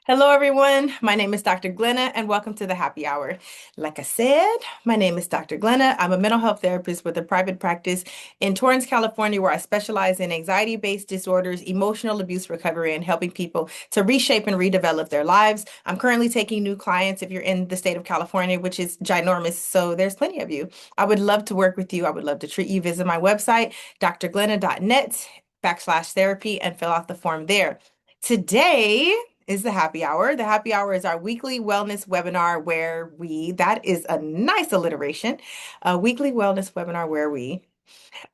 Hello, everyone. My name is Dr. Glenna, and welcome to the Happy Hour. Like I said, my name is Dr. Glenna. I'm a mental health therapist with a private practice in Torrance, California, where I specialize in anxiety-based disorders, emotional abuse recovery, and helping people to reshape and redevelop their lives. I'm currently taking new clients if you're in the state of California, which is ginormous, so there's plenty of you. I would love to work with you. I would love to treat you. Visit my website, drglenna.net/therapy, and fill out the form there. Today is the happy hour. The happy hour is our weekly wellness webinar where that is a nice alliteration, a weekly wellness webinar where we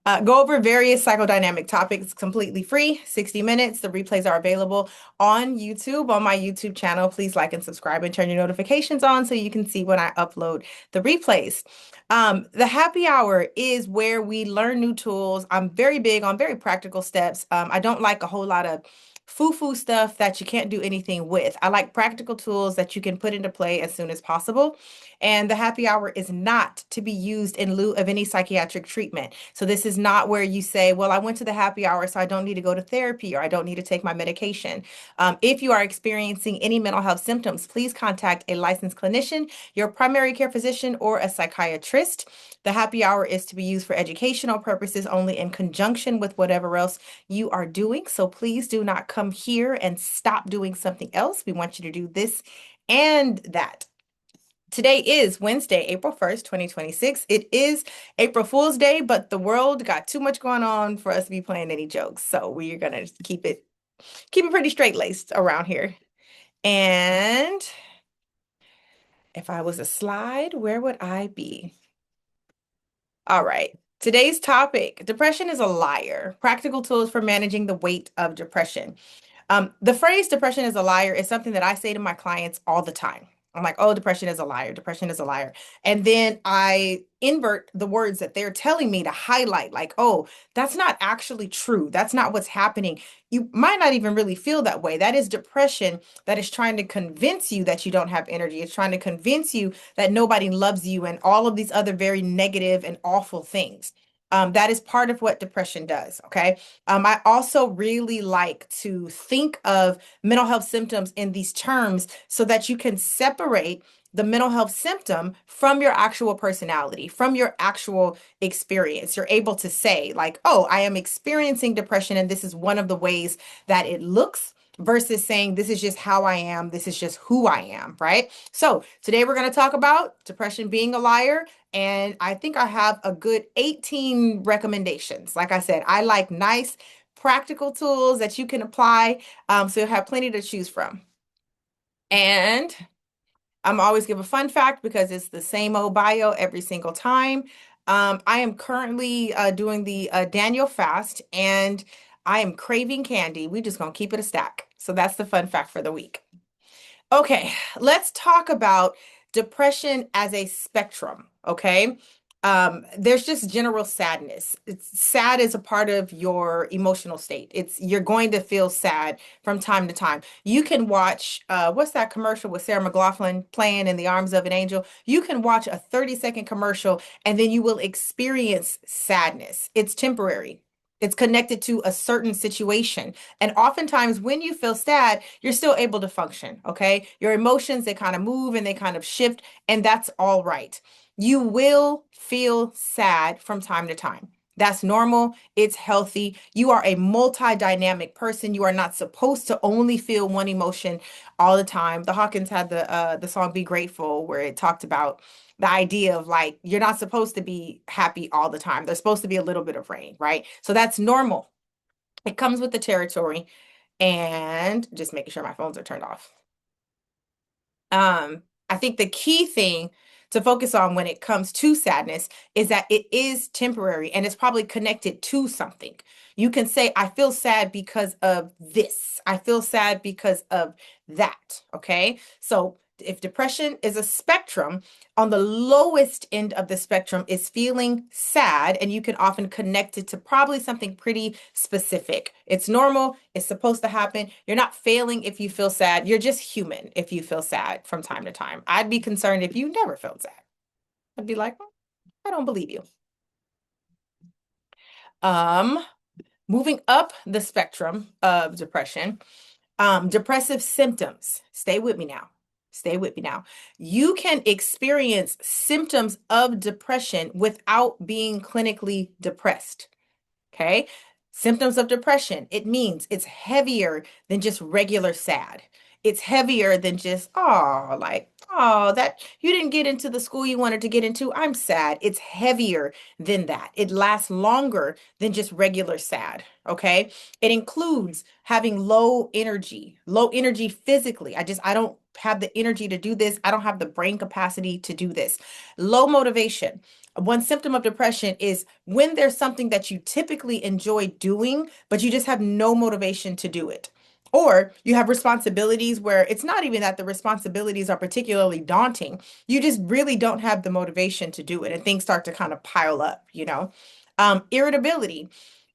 go over various psychodynamic topics completely free, 60 minutes. The replays are available on YouTube, on my YouTube channel. Please like and subscribe and turn your notifications on so you can see when I upload the replays. The happy hour is where we learn new tools. I'm very big on very practical steps. I don't like a whole lot of foo-foo stuff that you can't do anything with. I like practical tools that you can put into play as soon as possible. And the happy hour is not to be used in lieu of any psychiatric treatment. So this is not where you say, well, I went to the happy hour, so I don't need to go to therapy or I don't need to take my medication. If you are experiencing any mental health symptoms, please contact a licensed clinician, your primary care physician, or a psychiatrist. The happy hour is to be used for educational purposes only in conjunction with whatever else you are doing. So please do not come here and stop doing something else. We want you to do this and that. Today is Wednesday, April 1st, 2026. It is April Fool's Day, but the world got too much going on for us to be playing any jokes. So we're gonna keep it pretty straight-laced around here. And if I was a slide, where would I be? All right. Today's topic, depression is a liar. Practical tools for managing the weight of depression. The phrase depression is a liar is something that I say to my clients all the time. I'm like, oh, depression is a liar. Depression is a liar. And then I invert the words that they're telling me to highlight, like, oh, that's not actually true. That's not what's happening. You might not even really feel that way. That is depression that is trying to convince you that you don't have energy. It's trying to convince you that nobody loves you and all of these other very negative and awful things. That is part of what depression does. Okay. I also really like to think of mental health symptoms in these terms so that you can separate the mental health symptom from your actual personality, from your actual experience. You're able to say, like, oh, I am experiencing depression, and this is one of the ways that it looks. Versus saying, this is just how I am, this is just who I am, right? So, today we're going to talk about depression being a liar, and I think I have a good 18 recommendations. Like I said, I like nice, practical tools that you can apply. So you'll have plenty to choose from. And I'm always give a fun fact because it's the same old bio every single time. I am currently doing the Daniel fast and I am craving candy. We just gonna keep it a stack. So that's the fun fact for the week. Okay, let's talk about depression as a spectrum, okay? There's just general sadness. Sad is a part of your emotional state. You're going to feel sad from time to time. You can watch what's that commercial with Sarah McLachlan playing in the arms of an angel? You can watch a 30-second commercial and then you will experience sadness. It's temporary. It's connected to a certain situation. And oftentimes, when you feel sad, you're still able to function, okay? Your emotions, they kind of move and they kind of shift, and that's all right. You will feel sad from time to time. That's normal. It's healthy. You are a multi-dynamic person. You are not supposed to only feel one emotion all the time. The Hawkins had the song "Be Grateful," where it talked about the idea of like you're not supposed to be happy all the time. There's supposed to be a little bit of rain, right? So that's normal. It comes with the territory, and just making sure my phones are turned off. I think the key thing to focus on when it comes to sadness is that it is temporary and it's probably connected to something. You can say, I feel sad because of this. I feel sad because of that. Okay. So if depression is a spectrum, on the lowest end of the spectrum is feeling sad, and you can often connect it to probably something pretty specific. It's normal, it's supposed to happen. You're not failing if you feel sad. You're just human if you feel sad from time to time. I'd be concerned if you never felt sad. I'd be like, I don't believe you. Um, Moving up the spectrum of depression. Depressive symptoms. Stay with me now. Stay with me now. You can experience symptoms of depression without being clinically depressed. Okay. Symptoms of depression. It means it's heavier than just regular sad. It's heavier than just, oh, like, oh, that you didn't get into the school you wanted to get into. I'm sad. It's heavier than that. It lasts longer than just regular sad. Okay. It includes having low energy physically. I don't have the energy to do this. I don't have the brain capacity to do this. Low motivation. One symptom of depression is when there's something that you typically enjoy doing, but you just have no motivation to do it. Or you have responsibilities where it's not even that the responsibilities are particularly daunting. You just really don't have the motivation to do it, and things start to kind of pile up, you know? Irritability.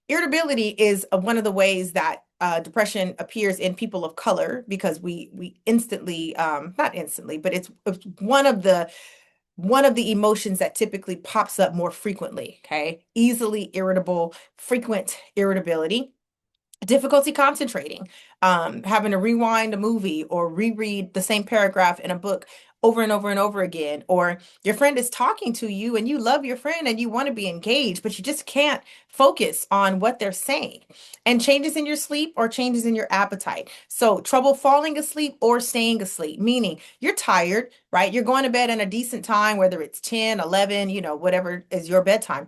Irritability is one of the ways that depression appears in people of color because we instantly, not instantly, but it's one of the emotions that typically pops up more frequently, okay? Easily irritable, frequent irritability. Difficulty concentrating, having to rewind a movie or reread the same paragraph in a book over and over and over again, or your friend is talking to you and you love your friend and you want to be engaged, but you just can't focus on what they're saying. And changes in your sleep or changes in your appetite. So, trouble falling asleep or staying asleep, meaning you're tired, right? You're going to bed in a decent time, whether it's 10, 11, whatever is your bedtime.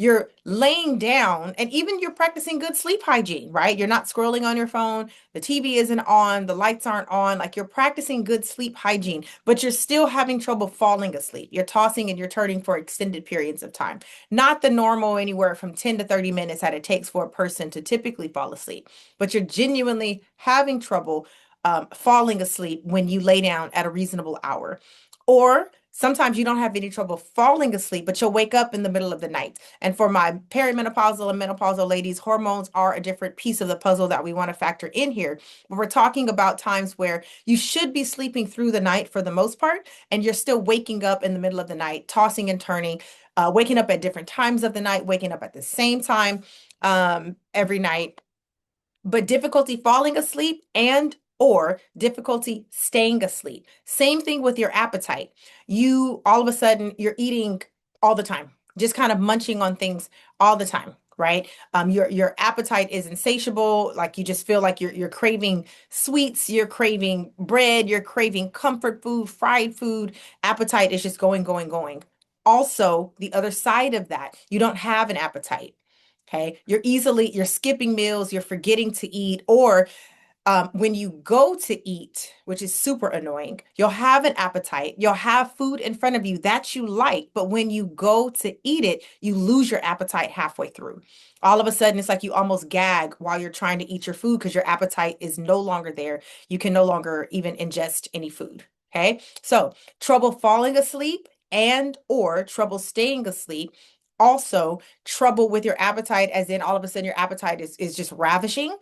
You're laying down and even you're practicing good sleep hygiene, right? You're not scrolling on your phone, the TV isn't on, the lights aren't on, like you're practicing good sleep hygiene, but you're still having trouble falling asleep. You're tossing and you're turning for extended periods of time. Not the normal anywhere from 10 to 30 minutes that it takes for a person to typically fall asleep, but you're genuinely having trouble falling asleep when you lay down at a reasonable hour. Or sometimes you don't have any trouble falling asleep, but you'll wake up in the middle of the night. And for my perimenopausal and menopausal ladies, hormones are a different piece of the puzzle that we want to factor in here. But we're talking about times where you should be sleeping through the night for the most part, and you're still waking up in the middle of the night, tossing and turning, waking up at different times of the night, waking up at the same time every night, but difficulty falling asleep and or difficulty staying asleep. Same thing with your appetite. You all of a sudden you're eating all the time, just kind of munching on things all the time, right? Your appetite is insatiable, like you just feel like you're craving sweets, you're craving bread, you're craving comfort food, fried food. Appetite is just going, going, going. Also, the other side of that, you don't have an appetite. Okay. You're skipping meals, you're forgetting to eat, or when you go to eat, which is super annoying, you'll have an appetite, you'll have food in front of you that you like, but when you go to eat it, you lose your appetite halfway through. All of a sudden, it's like you almost gag while you're trying to eat your food because your appetite is no longer there. You can no longer even ingest any food. Okay. So, trouble falling asleep and or trouble staying asleep. Also, trouble with your appetite, as in all of a sudden your appetite is just ravishing,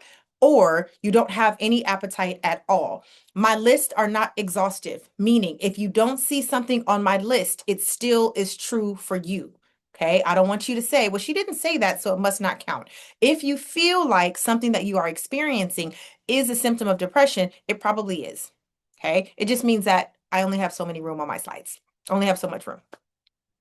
or you don't have any appetite at all. My lists are not exhaustive, meaning if you don't see something on my list, it still is true for you. Okay. I don't want you to say, well, she didn't say that, so it must not count. If you feel like something that you are experiencing is a symptom of depression, it probably is. Okay. It just means that I only have so many room on my slides, only have so much room.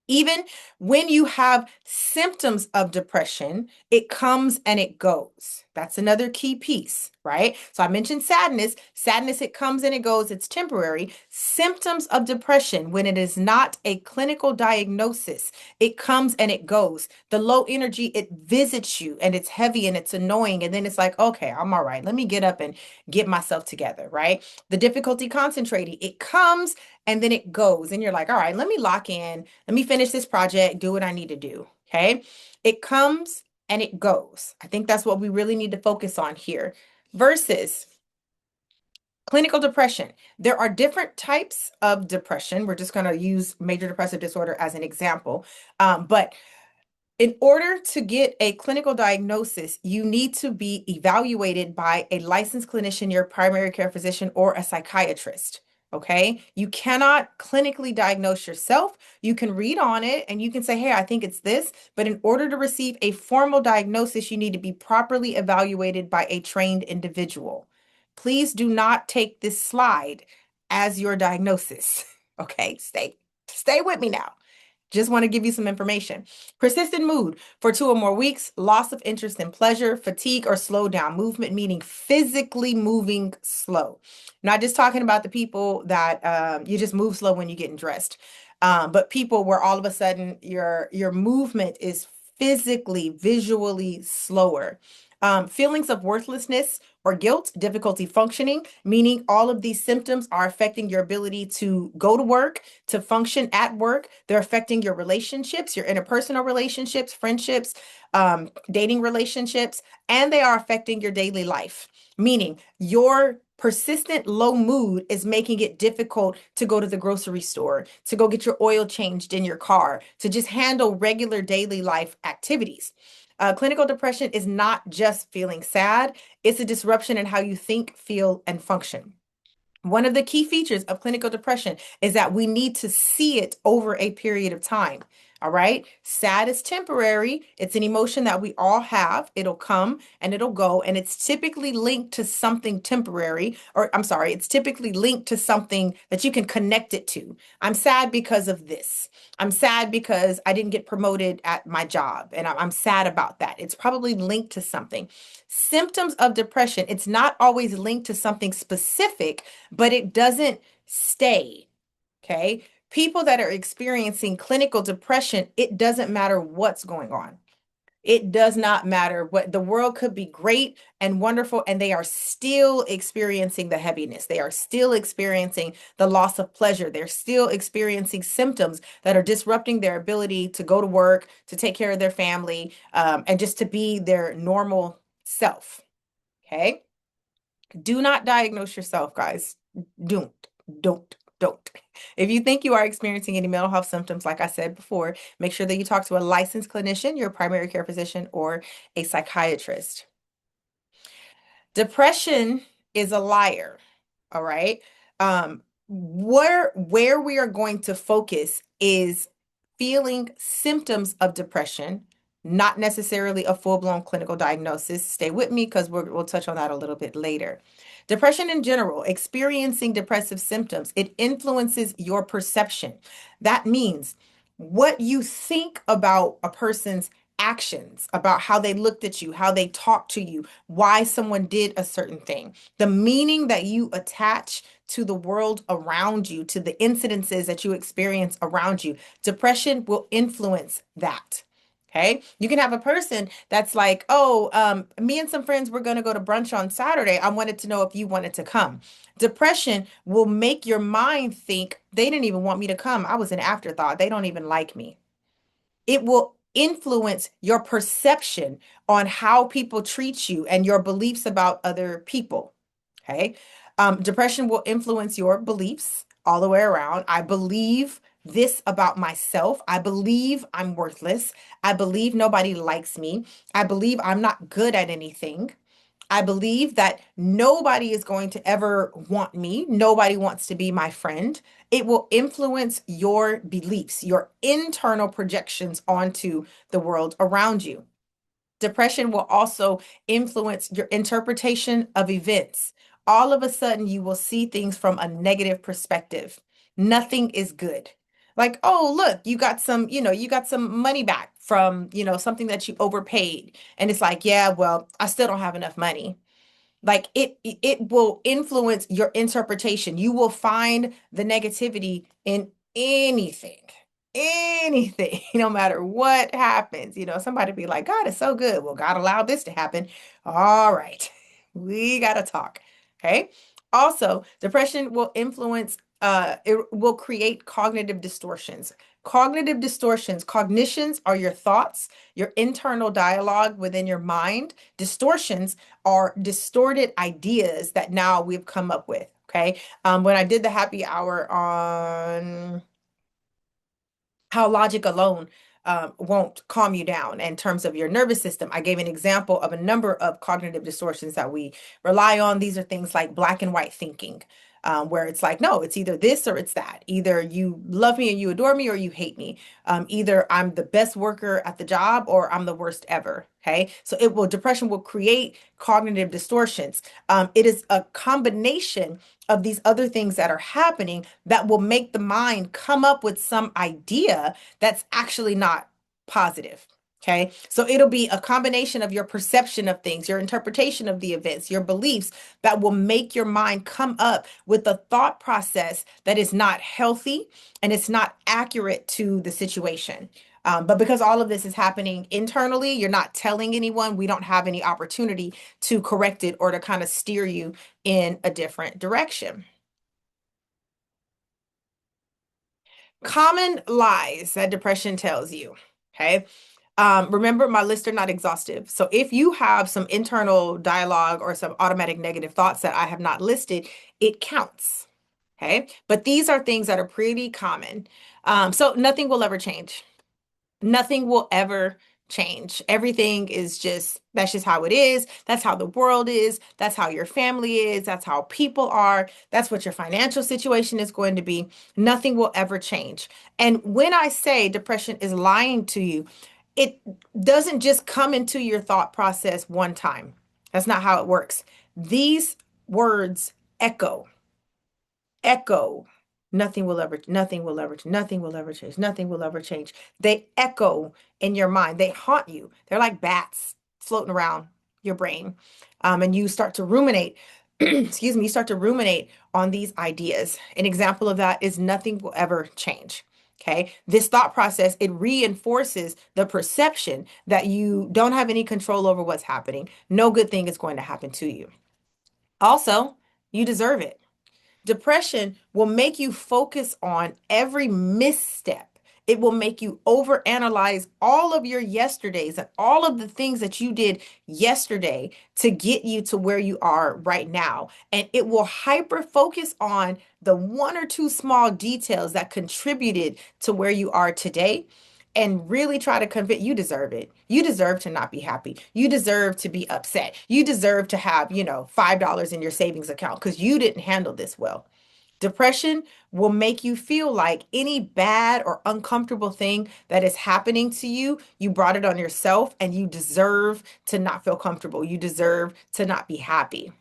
Even when you have symptoms of depression, it comes and it goes. That's another key piece, right? So I mentioned sadness. Sadness, it comes and it goes, it's temporary. Symptoms of depression, when it is not a clinical diagnosis, it comes and it goes. The low energy, it visits you and it's heavy and it's annoying. And then it's like, okay, I'm all right. Let me get up and get myself together, right? The difficulty concentrating, it comes and then it goes. And you're like, all right, let me lock in. Let me finish this project, do what I need to do. Okay. It comes and it goes. I think that's what we really need to focus on here versus clinical depression. There are different types of depression. We're just going to use major depressive disorder as an example. But in order to get a clinical diagnosis, you need to be evaluated by a licensed clinician, your primary care physician, or a psychiatrist. Okay. You cannot clinically diagnose yourself. You can read on it and you can say, hey, I think it's this. But in order to receive a formal diagnosis, you need to be properly evaluated by a trained individual. Please do not take this slide as your diagnosis. Okay, stay with me now. Just want to give you some information. Persistent mood for 2 or more weeks, loss of interest in pleasure, fatigue, or slow down movement, meaning physically moving slow. Not just talking about the people that you just move slow when you're getting dressed, but people where all of a sudden your movement is physically, visually slower. Feelings of worthlessness or guilt, difficulty functioning, meaning all of these symptoms are affecting your ability to go to work, to function at work. They're affecting your relationships, your interpersonal relationships, friendships, dating relationships, and they are affecting your daily life. Meaning your persistent low mood is making it difficult to go to the grocery store, to go get your oil changed in your car, to just handle regular daily life activities. Clinical depression is not just feeling sad, it's a disruption in how you think, feel, and function. One of the key features of clinical depression is that we need to see it over a period of time. All right. Sad is temporary. It's an emotion that we all have. It'll come and it'll go. And it's typically linked to something temporary, or I'm sorry, it's typically linked to something that you can connect it to. I'm sad because of this. I'm sad because I didn't get promoted at my job and I'm sad about that. It's probably linked to something. Symptoms of depression, it's not always linked to something specific, but it doesn't stay. Okay. People that are experiencing clinical depression, it doesn't matter what's going on. It does not matter what the world could be great and wonderful, and they are still experiencing the heaviness. They are still experiencing the loss of pleasure. They're still experiencing symptoms that are disrupting their ability to go to work, to take care of their family, and just to be their normal self. Okay. Do not diagnose yourself, guys. Don't, don't. If you think you are experiencing any mental health symptoms, like I said before, make sure that you talk to a licensed clinician, your primary care physician, or a psychiatrist. Depression is a liar. All right. Where we are going to focus is feeling symptoms of depression, not necessarily a full-blown clinical diagnosis. Stay with me because we'll touch on that a little bit later. Depression in general, experiencing depressive symptoms, it influences your perception. That means what you think about a person's actions, about how they looked at you, how they talked to you, why someone did a certain thing, the meaning that you attach to the world around you, to the incidences that you experience around you. Depression will influence that. Okay. You can have a person that's like, oh, me and some friends were going to go to brunch on Saturday. I wanted to know if you wanted to come. Depression will make your mind think they didn't even want me to come. I was an afterthought. They don't even like me. It will influence your perception on how people treat you and your beliefs about other people. Okay. Depression will influence your beliefs all the way around. I believe this about myself. I believe I'm worthless. I believe nobody likes me. I believe I'm not good at anything. I believe that nobody is going to ever want me. Nobody wants to be my friend. It will influence your beliefs, your internal projections onto the world around you. Depression will also influence your interpretation of events. All of a sudden, you will see things from a negative perspective. Nothing is good. Like, oh, look, you got some money back from, something that you overpaid. And it's like, yeah, well, I still don't have enough money. Like it will influence your interpretation. You will find the negativity in anything, anything, no matter what happens. Somebody be like, God is so good. Well, God allowed this to happen. All right, we got to talk. Okay. Also, depression will influence, it will create cognitive distortions. Cognitive distortions, cognitions are your thoughts, your internal dialogue within your mind. Distortions are distorted ideas that now we've come up with. Okay. When I did the happy hour on how logic alone won't calm you down in terms of your nervous system, I gave an example of a number of cognitive distortions that we rely on. These are things like black and white thinking. where it's like, no, it's either this or it's that. Either you love me and you adore me or you hate me. Either I'm the best worker at the job or I'm the worst ever. Okay. So depression will create cognitive distortions. It is a combination of these other things that are happening that will make the mind come up with some idea that's actually not positive. Okay. So it'll be a combination of your perception of things, your interpretation of the events, your beliefs that will make your mind come up with a thought process that is not healthy and it's not accurate to the situation. But because all of this is happening internally, you're not telling anyone, we don't have any opportunity to correct it or to kind of steer you in a different direction. Common lies that depression tells you. Okay. Remember, my lists are not exhaustive. So if you have some internal dialogue or some automatic negative thoughts that I have not listed, it counts. Okay. But these are things that are pretty common. So nothing will ever change. Nothing will ever change. Everything is that's just how it is. That's how the world is. That's how your family is. That's how people are. That's what your financial situation is going to be. Nothing will ever change. And when I say depression is lying to you, it doesn't just come into your thought process one time. That's not how it works. These words echo echo. Nothing will ever change. Nothing will ever change. They echo in your mind. They haunt you. They're like bats floating around your brain. And you start to ruminate, excuse me, you start to ruminate on these ideas. An example of that is nothing will ever change. Okay. This thought process, it reinforces the perception that you don't have any control over what's happening. No good thing is going to happen to you. Also, you deserve it. Depression will make you focus on every misstep. It will make you overanalyze all of your yesterdays and all of the things that you did yesterday to get you to where you are right now. And it will hyper focus on the one or two small details that contributed to where you are today and really try to convince you deserve it. You deserve to not be happy. You deserve to be upset. You deserve to have, $5 in your savings account because you didn't handle this well. Depression will make you feel like any bad or uncomfortable thing that is happening to you, you brought it on yourself and you deserve to not feel comfortable. You deserve to not be happy.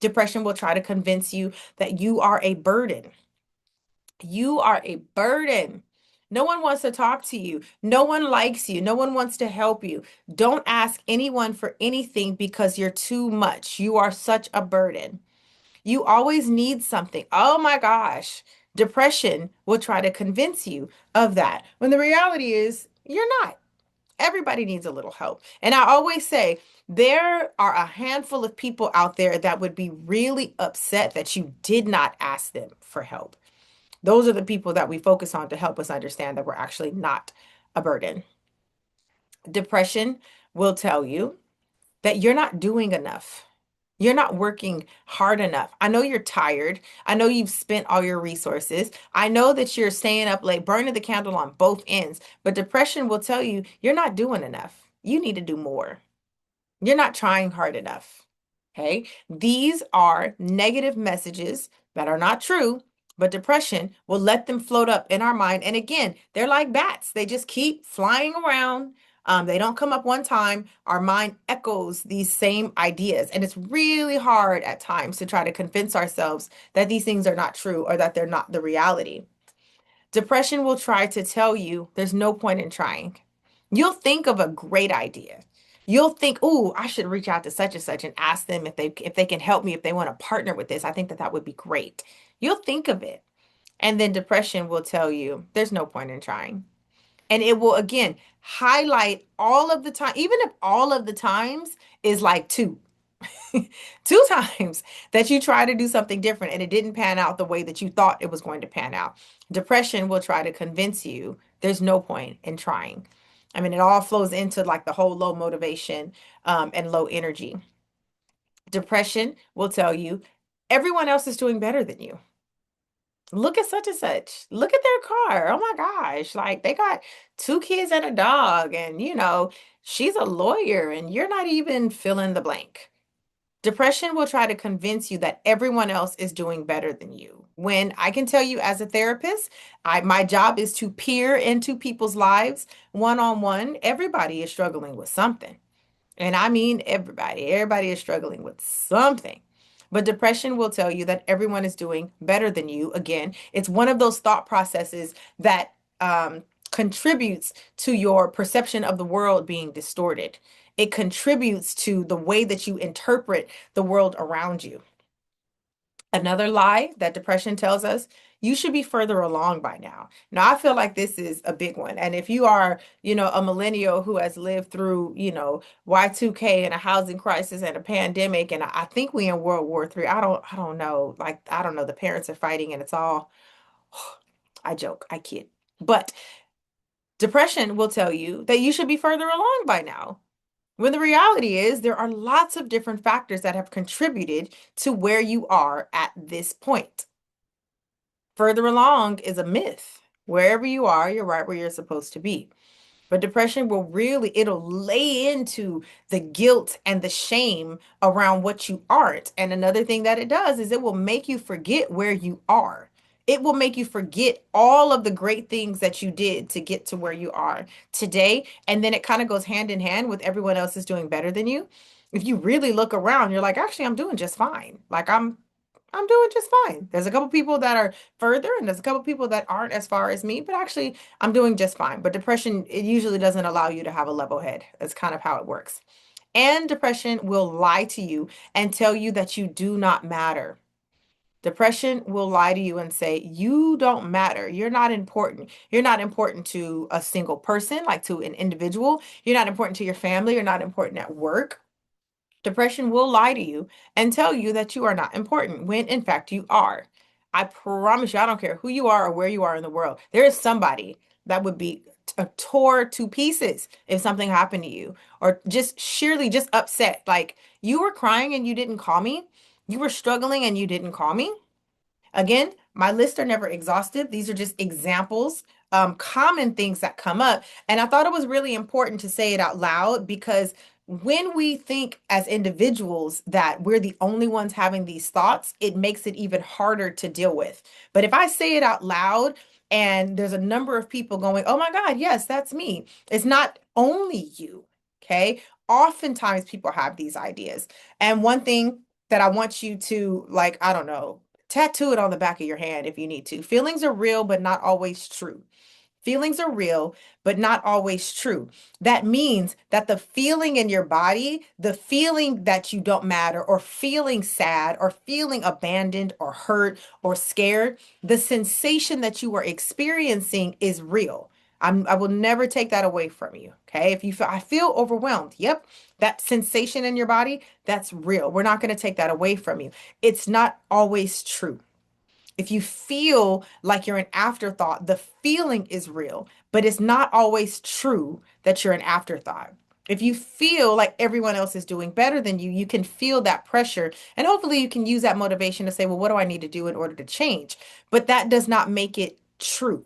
Depression will try to convince you that you are a burden. You are a burden. No one wants to talk to you. No one likes you. No one wants to help you. Don't ask anyone for anything because you're too much. You are such a burden. You always need something. Oh my gosh. Depression will try to convince you of that when the reality is you're not. Everybody needs a little help. And I always say there are a handful of people out there that would be really upset that you did not ask them for help. Those are the people that we focus on to help us understand that we're actually not a burden. Depression will tell you that you're not doing enough. You're not working hard enough. I know you're tired. I know you've spent all your resources. I know that you're staying up late, burning the candle on both ends. But depression will tell you you're not doing enough. You need to do more. You're not trying hard enough. Okay. These are negative messages that are not true, but depression will let them float up in our mind. And again, they're like bats, they just keep flying around. They don't come up one time. Our mind echoes these same ideas. And it's really hard at times to try to convince ourselves that these things are not true or that they're not the reality. Depression will try to tell you there's no point in trying. You'll think of a great idea. You'll think, "Oh, I should reach out to such and such and ask them if they can help me, if they want to partner with this. I think that would be great." You'll think of it. And then depression will tell you there's no point in trying. And it will again highlight all of the time, even if all of the times is like two. Two times that you try to do something different and it didn't pan out the way that you thought it was going to pan out. Depression will try to convince you there's no point in trying. I mean, it all flows into like the whole low motivation and low energy. Depression will tell you everyone else is doing better than you. Look at such and such. Look at their car. Oh my gosh. Like they got two kids and a dog, and she's a lawyer, and you're not even fill in the blank. Depression will try to convince you that everyone else is doing better than you. When I can tell you as a therapist, my job is to peer into people's lives one on one. Everybody is struggling with something. And I mean everybody. Everybody is struggling with something. But depression will tell you that everyone is doing better than you. Again, it's one of those thought processes that contributes to your perception of the world being distorted. It contributes to the way that you interpret the world around you. Another lie that depression tells us, you should be further along by now. Now, I feel like this is a big one. And if you are, a millennial who has lived through, Y2K and a housing crisis and a pandemic, and I think we in World War III. I don't know. Like, I don't know. The parents are fighting and it's all, I joke, I kid. But depression will tell you that you should be further along by now. When the reality is, there are lots of different factors that have contributed to where you are at this point. Further along is a myth. Wherever you are, you're right where you're supposed to be. But depression will really, it'll lay into the guilt and the shame around what you aren't. And another thing that it does is it will make you forget where you are. It will make you forget all of the great things that you did to get to where you are today. And then it kind of goes hand in hand with everyone else is doing better than you. If you really look around, you're like, actually, I'm doing just fine. Like I'm doing just fine. There's a couple people that are further and there's a couple people that aren't as far as me, but actually I'm doing just fine. But depression, it usually doesn't allow you to have a level head. That's kind of how it works. And depression will lie to you and tell you that you do not matter. Depression will lie to you and say, you don't matter. You're not important. You're not important to a single person, like to an individual. You're not important to your family. You're not important at work. Depression will lie to you and tell you that you are not important when in fact you are. I promise you, I don't care who you are or where you are in the world. There is somebody that would be tore to pieces if something happened to you or just sheerly just upset. Like you were crying and you didn't call me. You were struggling and you didn't call me. Again, my lists are never exhaustive. These are just examples, common things that come up. And I thought it was really important to say it out loud because when we think as individuals that we're the only ones having these thoughts, it makes it even harder to deal with. But if I say it out loud and there's a number of people going, oh my God, yes, that's me. It's not only you. Okay. Oftentimes people have these ideas. And one thing that I want you to like, I don't know, tattoo it on the back of your hand if you need to. Feelings are real, but not always true. Feelings are real, but not always true. That means that the feeling in your body, the feeling that you don't matter, or feeling sad, or feeling abandoned, or hurt, or scared, the sensation that you are experiencing is real. I will never take that away from you. Okay. If you feel, I feel overwhelmed. Yep. That sensation in your body, that's real. We're not going to take that away from you. It's not always true. If you feel like you're an afterthought, the feeling is real, but it's not always true that you're an afterthought. If you feel like everyone else is doing better than you can feel that pressure. And hopefully you can use that motivation to say, well, what do I need to do in order to change? But that does not make it true.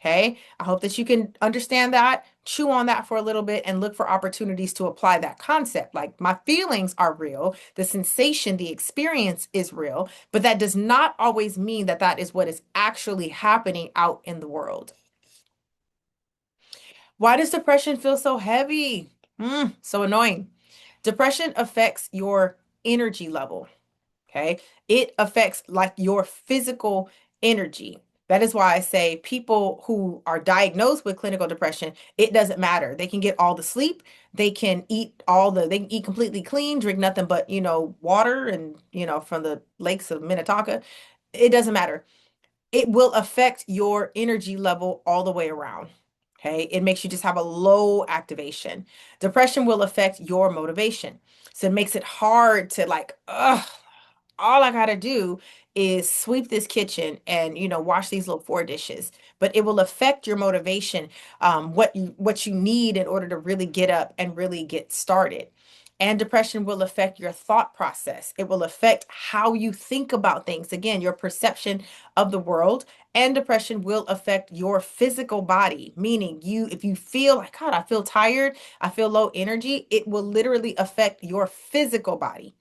Okay. I hope that you can understand that, chew on that for a little bit, and look for opportunities to apply that concept. Like my feelings are real, the sensation, the experience is real, but that does not always mean that that is what is actually happening out in the world. Why does depression feel so heavy? So annoying. Depression affects your energy level. Okay. It affects like your physical energy. That is why I say people who are diagnosed with clinical depression, it doesn't matter. They can get all the sleep. They can eat completely clean, drink nothing but, water and, from the lakes of Minnetonka. It doesn't matter. It will affect your energy level all the way around. Okay. It makes you just have a low activation. Depression will affect your motivation. So it makes it hard to like, all I gotta do is sweep this kitchen and wash these little four dishes. But it will affect your motivation, what you need in order to really get up and really get started. And depression will affect your thought process. It will affect how you think about things. Again, your perception of the world. And depression will affect your physical body, meaning if you feel like, God, I feel tired, I feel low energy, it will literally affect your physical body.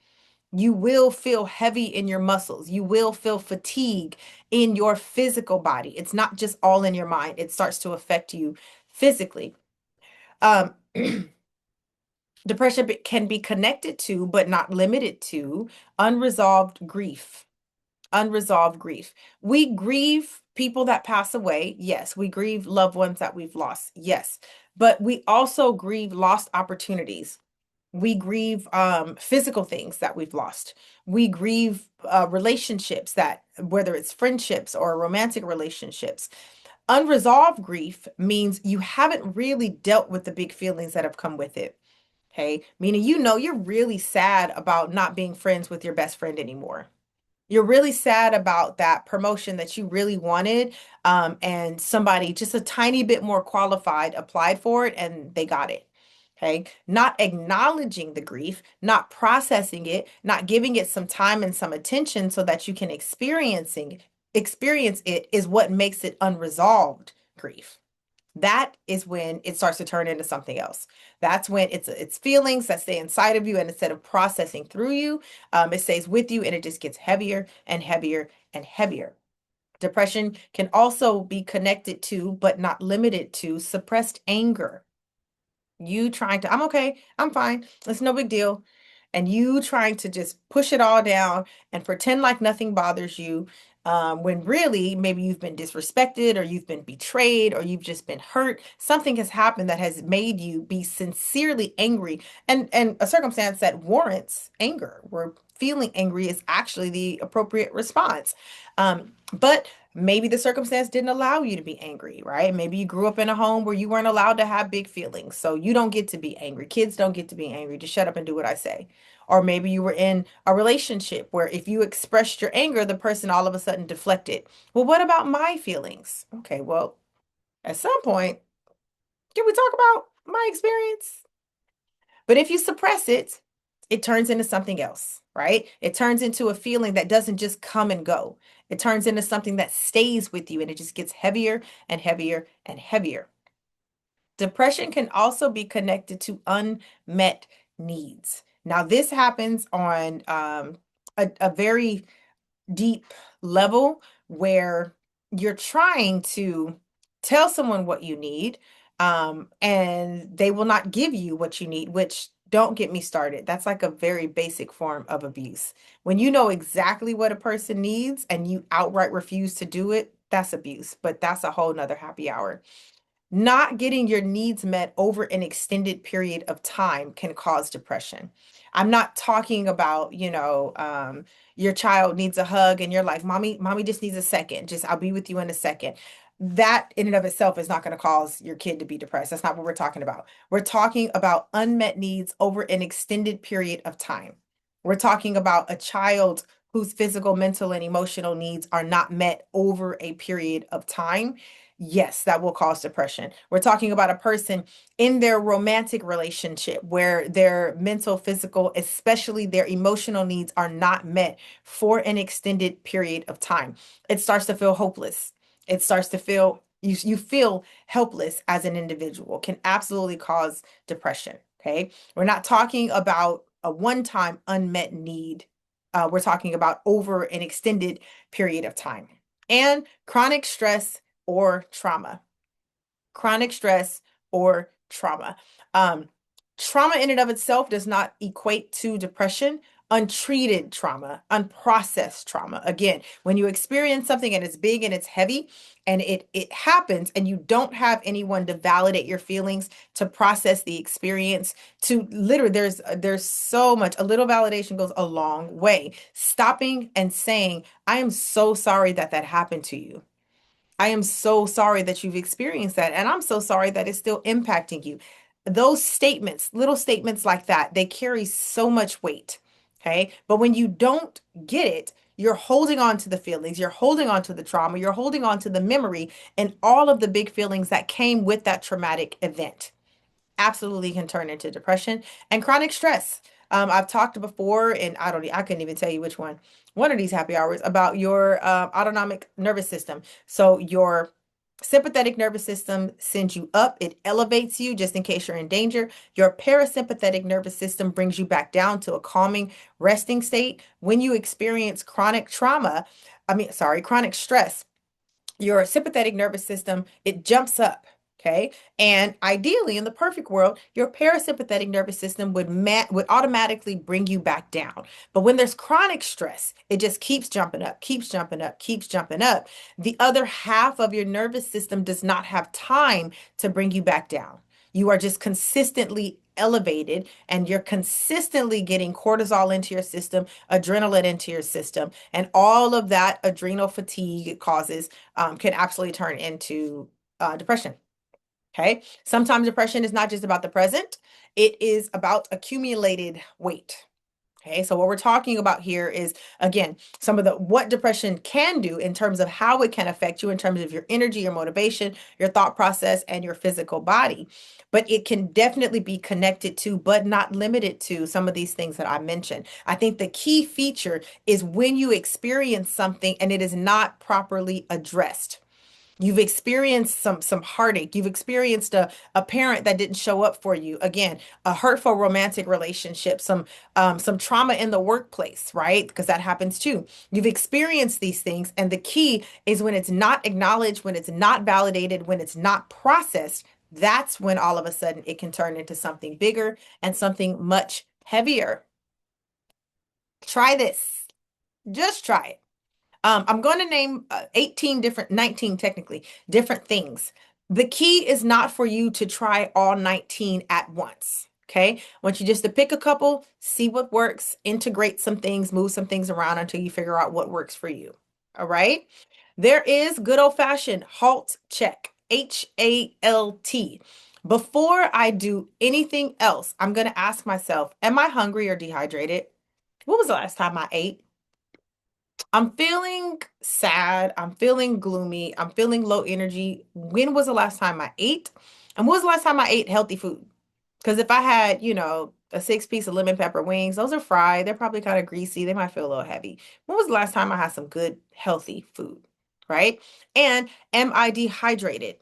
You will feel heavy in your muscles. You will feel fatigue in your physical body. It's not just all in your mind. It starts to affect you physically. Um, Depression can be connected to, but not limited to, unresolved grief. Unresolved grief. We grieve people that pass away. Yes. We grieve loved ones that we've lost. Yes. But we also grieve lost opportunities. We grieve physical things that we've lost. We grieve relationships that, whether it's friendships or romantic relationships. Unresolved grief means you haven't really dealt with the big feelings that have come with it. Okay. Meaning, you're really sad about not being friends with your best friend anymore. You're really sad about that promotion that you really wanted, and somebody just a tiny bit more qualified applied for it and they got it. Okay. Not acknowledging the grief, not processing it, not giving it some time and some attention so that you can experience it is what makes it unresolved grief. That is when it starts to turn into something else. That's when it's feelings that stay inside of you, and instead of processing through you, it stays with you, and it just gets heavier and heavier and heavier. Depression can also be connected to, but not limited to, suppressed anger. You trying to, I'm okay, I'm fine, it's no big deal. And you trying to just push it all down and pretend like nothing bothers you, when really maybe you've been disrespected or you've been betrayed or you've just been hurt. Something has happened that has made you be sincerely angry, and a circumstance that warrants anger, where feeling angry is actually the appropriate response. But maybe the circumstance didn't allow you to be angry, right? Maybe you grew up in a home where you weren't allowed to have big feelings. So you don't get to be angry. Kids don't get to be angry. Just shut up and do what I say. Or maybe you were in a relationship where if you expressed your anger, the person all of a sudden deflected. Well, what about my feelings? Okay, well, at some point, can we talk about my experience? But if you suppress it, it turns into something else, right? It turns into a feeling that doesn't just come and go. It turns into something that stays with you and it just gets heavier and heavier and heavier. Depression can also be connected to unmet needs. Now, this happens on a very deep level where you're trying to tell someone what you need, and they will not give you what you need, which don't get me started. That's like a very basic form of abuse. When you know exactly what a person needs and you outright refuse to do it, that's abuse, but that's a whole nother happy hour. Not getting your needs met over an extended period of time can cause depression. I'm not talking about, your child needs a hug and you're like, mommy just needs a second. Just, I'll be with you in a second. That in and of itself is not going to cause your kid to be depressed. That's not what we're talking about. We're talking about unmet needs over an extended period of time. We're talking about a child whose physical, mental, and emotional needs are not met over a period of time. Yes, that will cause depression. We're talking about a person in their romantic relationship where their mental, physical, especially their emotional needs are not met for an extended period of time. It starts to feel hopeless. It starts to feel you feel helpless as an individual. Can absolutely cause depression. Okay. We're not talking about a one-time unmet need. We're talking about over an extended period of time. And chronic stress or trauma. Chronic stress or trauma. Um, Trauma in and of itself does not equate to depression. Untreated trauma, unprocessed trauma. Again, when you experience something and it's big and it's heavy and it happens and you don't have anyone to validate your feelings, to process the experience, to literally there's so much, a little validation goes a long way. Stopping and saying, I am so sorry that that happened to you. I am so sorry that you've experienced that. And I'm so sorry that it's still impacting you. Those statements, little statements like that, they carry so much weight. Okay. But when you don't get it, you're holding on to the feelings, you're holding on to the trauma, you're holding on to the memory and all of the big feelings that came with that traumatic event. Absolutely can turn into depression and chronic stress. I've talked before, and I couldn't even tell you which one of these happy hours about your autonomic nervous system. So your Sympathetic nervous system sends you up, it elevates you just in case you're in danger. Your parasympathetic nervous system brings you back down to a calming, resting state. When you experience chronic trauma, chronic stress, your sympathetic nervous system, it jumps up. Okay. And ideally, in the perfect world, your parasympathetic nervous system would automatically bring you back down. But when there's chronic stress, it just keeps jumping up, keeps jumping up, keeps jumping up. The other half of your nervous system does not have time to bring you back down. You are just consistently elevated and you're consistently getting cortisol into your system, adrenaline into your system, and all of that adrenal fatigue it causes can absolutely turn into depression. Okay. Sometimes depression is not just about the present, it is about accumulated weight. Okay, so what we're talking about here is again some of the what depression can do in terms of how it can affect you in terms of your energy, your motivation, your thought process, and your physical body. But it can definitely be connected to, but not limited to, some of these things that I mentioned. I think the key feature is when you experience something and it is not properly addressed. You've experienced some heartache. You've experienced a parent that didn't show up for you. Again, a hurtful romantic relationship, some trauma in the workplace, right? Because that happens too. You've experienced these things, and the key is when it's not acknowledged, when it's not validated, when it's not processed, that's when all of a sudden it can turn into something bigger and something much heavier. Try this. Just try it. I'm going to name 18 different, 19 technically, different things. The key is not for you to try all 19 at once. Okay. I want you just to pick a couple, see what works, integrate some things, move some things around until you figure out what works for you. All right. There is good old fashioned HALT check, HALT. Before I do anything else, I'm going to ask myself, am I hungry or dehydrated? What was the last time I ate? I'm feeling sad. I'm feeling gloomy. I'm feeling low energy. When was the last time I ate? And when was the last time I ate healthy food? Because if I had, a 6 piece of lemon pepper wings, those are fried. They're probably kind of greasy. They might feel a little heavy. When was the last time I had some good, healthy food? Right? And am I dehydrated?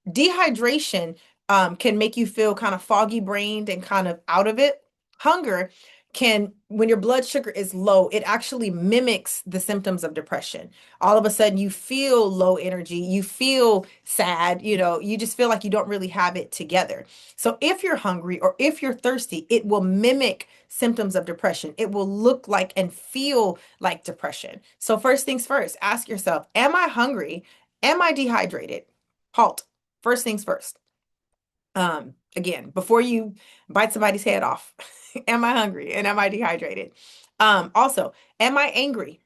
Dehydration can make you feel kind of foggy brained and kind of out of it. Hunger can, when your blood sugar is low, it actually mimics the symptoms of depression. All of a sudden, you feel low energy, you feel sad, you just feel like you don't really have it together. So, if you're hungry or if you're thirsty, it will mimic symptoms of depression. It will look like and feel like depression. So, first things first, ask yourself, am I hungry? Am I dehydrated? Halt. First things first. Again, before you bite somebody's head off, am I hungry and am I dehydrated? Also, am I angry?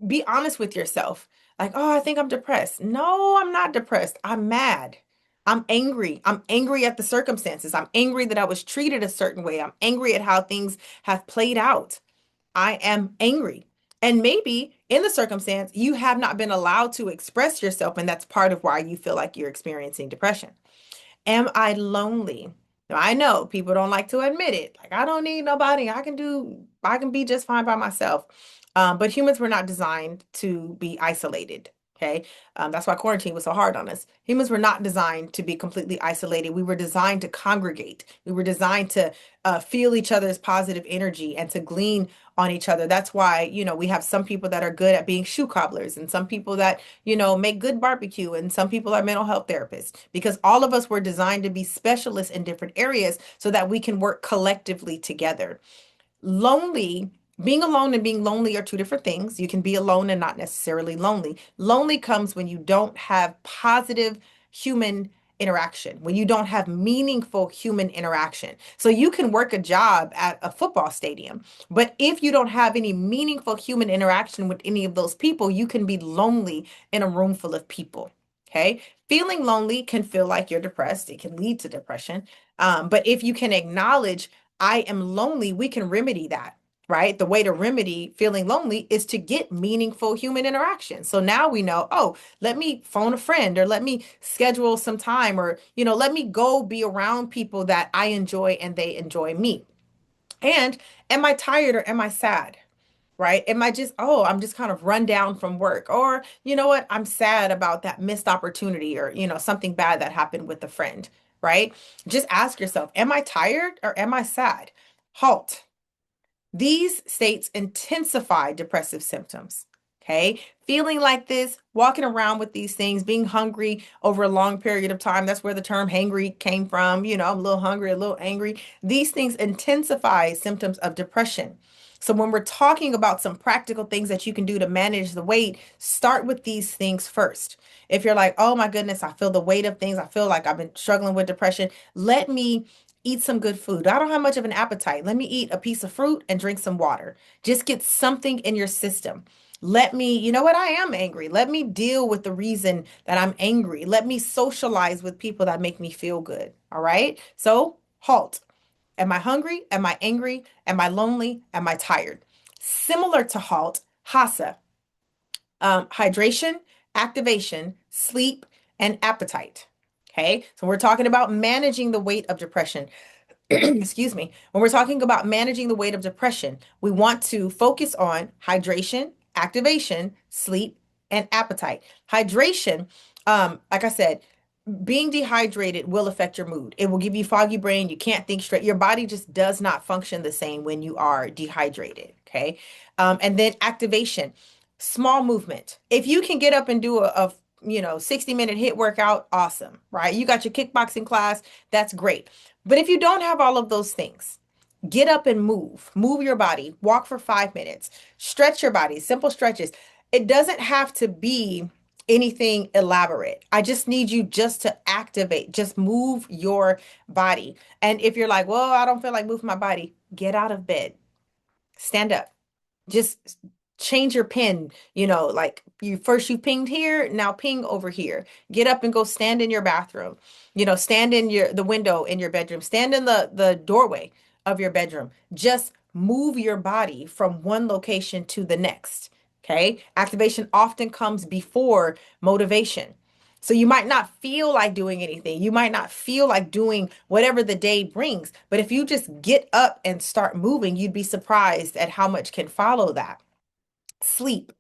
Be honest with yourself. Like, oh, I think I'm depressed. No, I'm not depressed. I'm mad. I'm angry. I'm angry at the circumstances. I'm angry that I was treated a certain way. I'm angry at how things have played out. I am angry. And maybe in the circumstance, you have not been allowed to express yourself, and that's part of why you feel like you're experiencing depression. Am I lonely? Now, I know people don't like to admit it. Like, I don't need nobody. I can be just fine by myself. But humans were not designed to be isolated. Okay. That's why quarantine was so hard on us. Humans were not designed to be completely isolated. We were designed to congregate. We were designed to feel each other's positive energy and to glean on each other. That's why, we have some people that are good at being shoe cobblers and some people that, make good barbecue and some people are mental health therapists because all of us were designed to be specialists in different areas so that we can work collectively together. Lonely, being alone and being lonely are two different things. You can be alone and not necessarily lonely. Lonely comes when you don't have positive human interaction, when you don't have meaningful human interaction. So you can work a job at a football stadium, but if you don't have any meaningful human interaction with any of those people, you can be lonely in a room full of people. Okay. Feeling lonely can feel like you're depressed. It can lead to depression. But if you can acknowledge I am lonely, we can remedy that, right? The way to remedy feeling lonely is to get meaningful human interaction. So now we know, oh, let me phone a friend or let me schedule some time or, let me go be around people that I enjoy and they enjoy me. And am I tired or am I sad? right? It might just, oh, I'm just kind of run down from work. Or, you know what? I'm sad about that missed opportunity or, something bad that happened with a friend, right? Just ask yourself, am I tired or am I sad? Halt. These states intensify depressive symptoms. Okay. Feeling like this, walking around with these things, being hungry over a long period of time. That's where the term hangry came from. I'm a little hungry, a little angry. These things intensify symptoms of depression. So when we're talking about some practical things that you can do to manage the weight, start with these things first. If you're like, oh my goodness, I feel the weight of things, I feel like I've been struggling with depression, let me eat some good food. I don't have much of an appetite. Let me eat a piece of fruit and drink some water. Just get something in your system. Let me, you know what? I am angry. Let me deal with the reason that I'm angry. Let me socialize with people that make me feel good. All right. So, halt. Am I hungry? Am I angry? Am I lonely? Am I tired? Similar to halt, HASA, hydration, activation, sleep, and appetite. Okay. So, we're talking about managing the weight of depression. Excuse me, when we're talking about managing the weight of depression, we want to focus on hydration, activation, sleep, and appetite. Hydration, like I said, being dehydrated will affect your mood. It will give you foggy brain. You can't think straight. Your body just does not function the same when you are dehydrated. Okay. And then activation, small movement. If you can get up and do a 60-minute hit workout, awesome, right? You got your kickboxing class, that's great. But if you don't have all of those things, get up and move your body, walk for 5 minutes, stretch your body, simple stretches. It doesn't have to be anything elaborate. I just need you just to activate, just move your body. And if you're like, well, I don't feel like moving my body, get out of bed, stand up, just change your pin, like you pinged here, now ping over here. Get up and go stand in your bathroom. Stand in the window in your bedroom, stand in the doorway of your bedroom. Just move your body from one location to the next. Okay? Activation often comes before motivation. So you might not feel like doing anything. You might not feel like doing whatever the day brings. But if you just get up and start moving, you'd be surprised at how much can follow that. Sleep.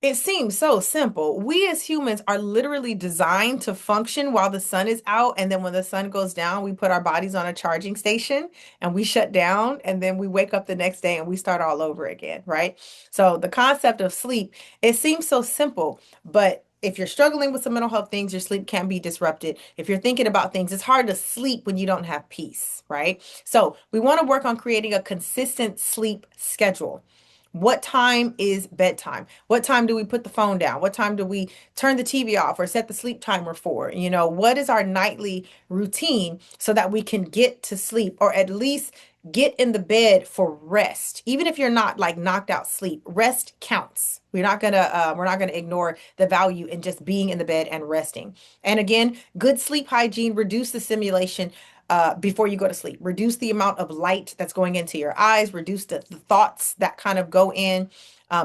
It seems so simple. We as humans are literally designed to function while the sun is out. And then when the sun goes down, we put our bodies on a charging station and we shut down. And then we wake up the next day and we start all over again, right? So the concept of sleep, it seems so simple, but if you're struggling with some mental health things, your sleep can be disrupted. If you're thinking about things, it's hard to sleep when you don't have peace, right? So we want to work on creating a consistent sleep schedule. What time is bedtime? What time do we put the phone down? What time do we turn the TV off or set the sleep timer for? What is our nightly routine so that we can get to sleep or at least get in the bed for rest? Even if you're not like knocked out sleep, rest counts. We're not gonna ignore the value in just being in the bed and resting. And again, good sleep hygiene, reduce the stimulation before you go to sleep. Reduce the amount of light that's going into your eyes, reduce the thoughts that kind of go in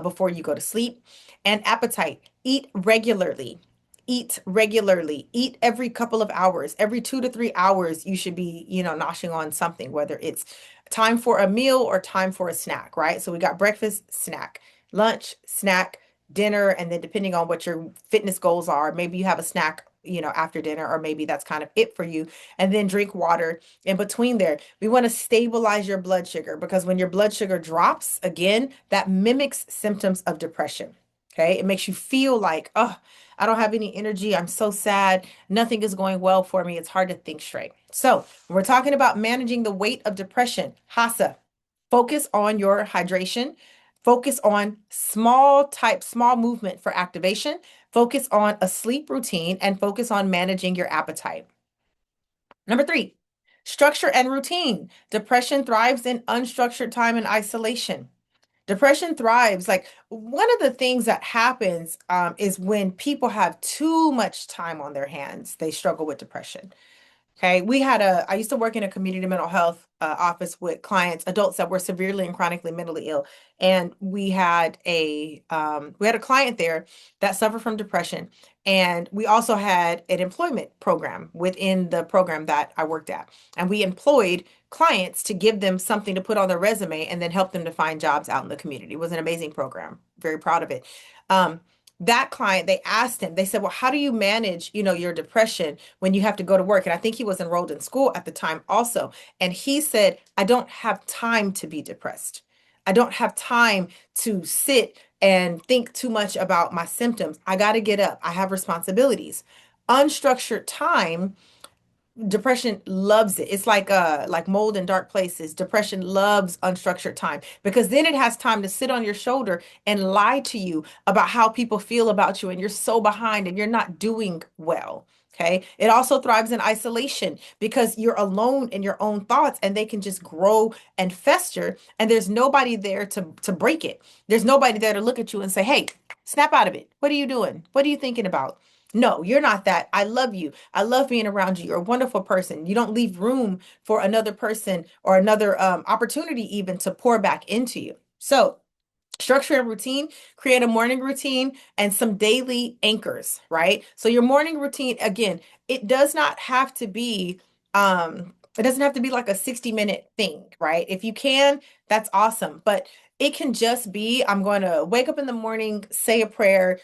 before you go to sleep. And appetite, eat regularly. Eat regularly. Eat every couple of hours. Every 2 to 3 hours, you should be, noshing on something, whether it's time for a meal or time for a snack, right? So we got breakfast, snack, lunch, snack, dinner, and then depending on what your fitness goals are, maybe you have a snack, after dinner, or maybe that's kind of it for you. And then drink water in between there. We want to stabilize your blood sugar because when your blood sugar drops, again, that mimics symptoms of depression. Okay. It makes you feel like, oh, I don't have any energy. I'm so sad. Nothing is going well for me. It's hard to think straight. So, when we're talking about managing the weight of depression, HASA, focus on your hydration, focus on small movement for activation, focus on a sleep routine, and focus on managing your appetite. Number three, structure and routine. Depression thrives in unstructured time and isolation. Depression thrives. Like one of the things that happens is when people have too much time on their hands, they struggle with depression. Okay, I used to work in a community mental health office with clients, adults that were severely and chronically mentally ill. And we had a client there that suffered from depression. And we also had an employment program within the program that I worked at. And we employed clients to give them something to put on their resume and then help them to find jobs out in the community. It was an amazing program. Very proud of it. Um, that client, they asked him, they said, well, how do you manage, your depression when you have to go to work? And I think he was enrolled in school at the time also. And he said, I don't have time to be depressed. I don't have time to sit and think too much about my symptoms. I got to get up. I have responsibilities. Unstructured time, depression loves it. It's like mold in dark places. Depression loves unstructured time because then it has time to sit on your shoulder and lie to you about how people feel about you and you're so behind and you're not doing well. Okay. It also thrives in isolation because you're alone in your own thoughts and they can just grow and fester and there's nobody there to break it. There's nobody there to look at you and say, "Hey, snap out of it. What are you doing? What are you thinking about?" No, you're not that. I love you. I love being around you. You're a wonderful person. You don't leave room for another person or another opportunity even to pour back into you. So, structure and routine, create a morning routine and some daily anchors, right? So your morning routine, again, it doesn't have to be like a 60-minute thing, right? If you can, that's awesome. But it can just be, I'm going to wake up in the morning, say a prayer,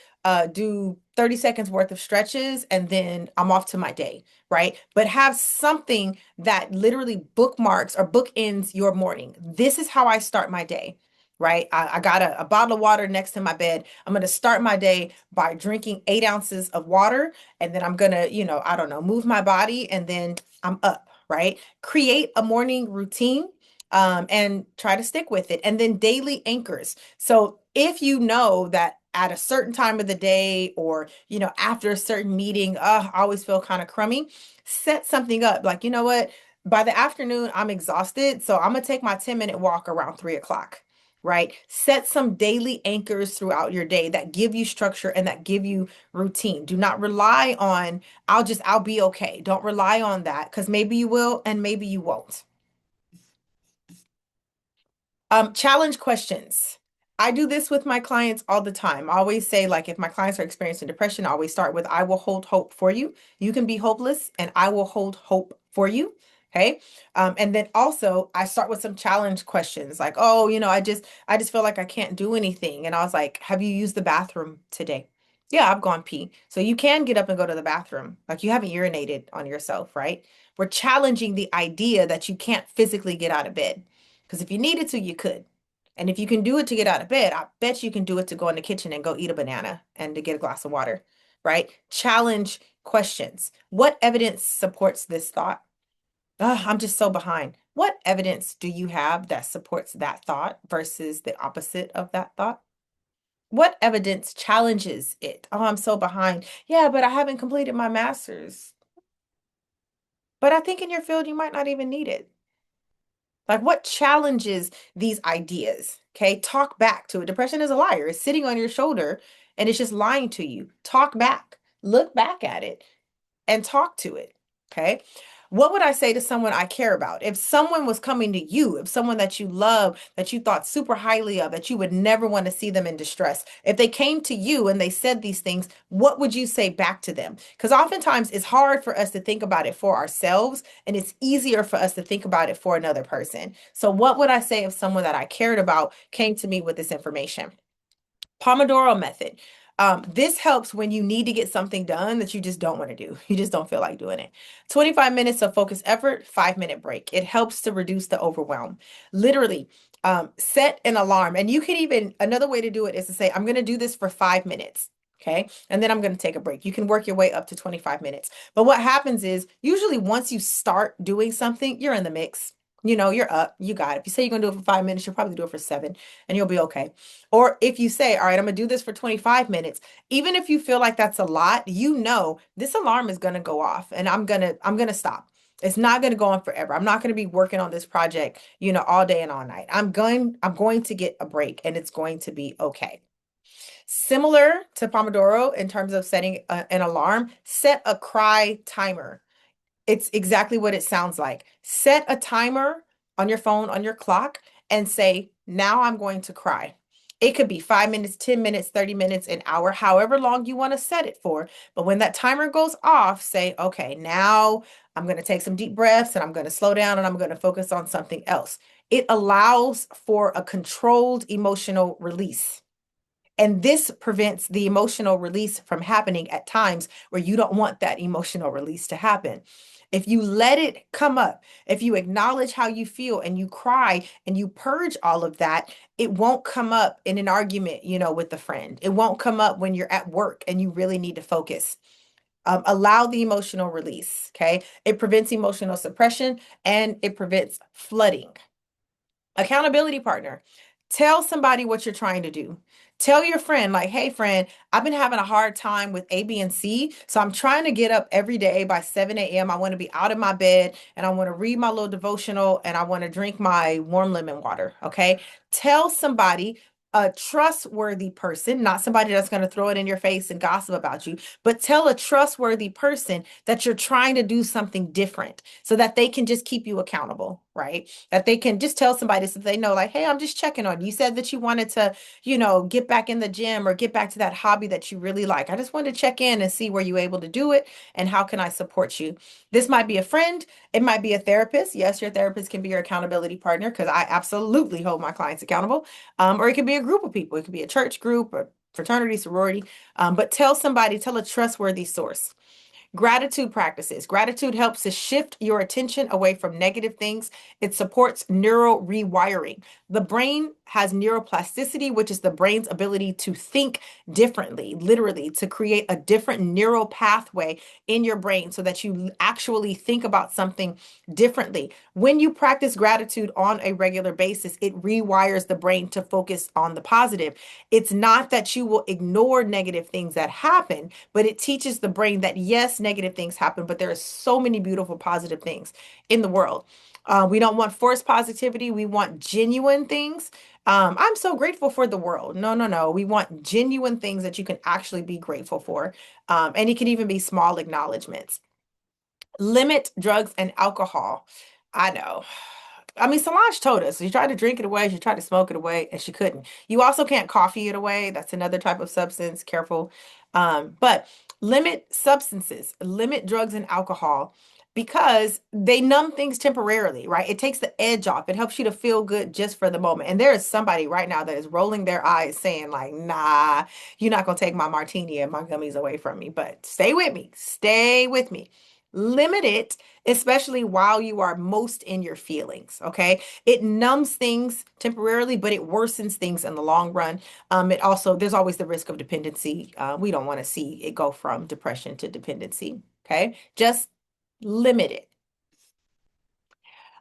do 30 seconds worth of stretches, and then I'm off to my day, right? But have something that literally bookmarks or bookends your morning. This is how I start my day, right? I got a bottle of water next to my bed. I'm going to start my day by drinking 8 ounces of water. And then I'm going to, I don't know, move my body and then I'm up, right? Create a morning routine and try to stick with it. And then daily anchors. So if you know that at a certain time of the day or, after a certain meeting, I always feel kind of crummy, set something up. Like, you know what? By the afternoon, I'm exhausted. So I'm going to take my 10-minute walk around 3 o'clock, right? Set some daily anchors throughout your day that give you structure and that give you routine. Do not rely on, I'll be okay. Don't rely on that because maybe you will and maybe you won't. Challenge questions. I do this with my clients all the time. I always say, like, if my clients are experiencing depression, I always start with, I will hold hope for you. You can be hopeless, and I will hold hope for you. Okay. And then also I start with some challenge questions like, oh, I just feel like I can't do anything. And I was like, have you used the bathroom today? Yeah, I've gone pee. So you can get up and go to the bathroom. Like you haven't urinated on yourself, right? We're challenging the idea that you can't physically get out of bed. Because if you needed to, you could. And if you can do it to get out of bed, I bet you can do it to go in the kitchen and go eat a banana and to get a glass of water, right? Challenge questions. What evidence supports this thought? I'm just so behind. What evidence do you have that supports that thought versus the opposite of that thought? What evidence challenges it? Oh, I'm so behind. Yeah, but I haven't completed my master's. But I think in your field, you might not even need it. Like, what challenges these ideas? Okay, talk back to it. Depression is a liar. It's sitting on your shoulder and it's just lying to you. Talk back, look back at it and talk to it. Okay. What would I say to someone I care about? If someone was coming to you, if someone that you love, that you thought super highly of, that you would never want to see them in distress, if they came to you and they said these things, what would you say back to them? Because oftentimes it's hard for us to think about it for ourselves, and it's easier for us to think about it for another person. So, what would I say if someone that I cared about came to me with this information? Pomodoro method. This helps when you need to get something done that you just don't want to do. You just don't feel like doing it. 25 minutes of focused effort, 5-minute break. It helps to reduce the overwhelm. Literally, set an alarm. And you can even, another way to do it is to say, I'm going to do this for 5 minutes. Okay. And then I'm going to take a break. You can work your way up to 25 minutes. But what happens is usually once you start doing something, you're in the mix. You're up, you got it. If you say you're going to do it for 5 minutes, you'll probably do it for 7 and you'll be okay. Or if you say, all right, I'm going to do this for 25 minutes, even if you feel like that's a lot, this alarm is going to go off and I'm going to stop. It's not going to go on forever. I'm not going to be working on this project, all day and all night. I'm going to get a break and it's going to be okay. Similar to Pomodoro in terms of setting an alarm, set a cry timer. It's exactly what it sounds like. Set a timer on your phone, on your clock, and say, now I'm going to cry. It could be 5 minutes, 10 minutes, 30 minutes, an hour, however long you want to set it for. But when that timer goes off, say, okay, now I'm going to take some deep breaths and I'm going to slow down and I'm going to focus on something else. It allows for a controlled emotional release. And this prevents the emotional release from happening at times where you don't want that emotional release to happen. If you let it come up, if you acknowledge how you feel and you cry and you purge all of that, it won't come up in an argument, with a friend. It won't come up when you're at work and you really need to focus. Allow the emotional release. Okay. It prevents emotional suppression and it prevents flooding. Accountability partner. Tell somebody what you're trying to do. Tell your friend, like, hey, friend, I've been having a hard time with A, B, and C. So I'm trying to get up every day by 7 a.m. I want to be out of my bed and I want to read my little devotional and I want to drink my warm lemon water. Okay. Tell somebody, a trustworthy person, not somebody that's going to throw it in your face and gossip about you, but tell a trustworthy person that you're trying to do something different so that they can just keep you accountable, right? That they can just tell somebody so they know, like, hey, I'm just checking on you. You said that you wanted to, get back in the gym or get back to that hobby that you really like. I just wanted to check in and see were you able to do it and how can I support you? This might be a friend, it might be a therapist. Yes, your therapist can be your accountability partner because I absolutely hold my clients accountable. Or it could be a group of people. It could be a church group or fraternity, sorority. But tell somebody, tell a trustworthy source. Gratitude practices. Gratitude helps to shift your attention away from negative things. It supports neural rewiring. The brain has neuroplasticity, which is the brain's ability to think differently, literally, to create a different neural pathway in your brain so that you actually think about something differently. When you practice gratitude on a regular basis, it rewires the brain to focus on the positive. It's not that you will ignore negative things that happen, but it teaches the brain that yes, negative things happen, but there are so many beautiful positive things in the world. We don't want forced positivity. We want genuine things. I'm so grateful for the world. No, no, no. We want genuine things that you can actually be grateful for. And it can even be small acknowledgments. Limit drugs and alcohol. I know. I mean, Solange told us she tried to drink it away, she tried to smoke it away, and she couldn't. You also can't coffee it away. That's another type of substance. Careful. But limit substances, limit drugs and alcohol because they numb things temporarily, right? It takes the edge off. It helps you to feel good just for the moment. And there is somebody right now that is rolling their eyes saying, like, nah, you're not gonna take my martini and my gummies away from me. But stay with me. Stay with me. Limit it, especially while you are most in your feelings. Okay. It numbs things temporarily, but it worsens things in the long run. It also, there's always the risk of dependency. We don't want to see it go from depression to dependency. Okay. Just limit it.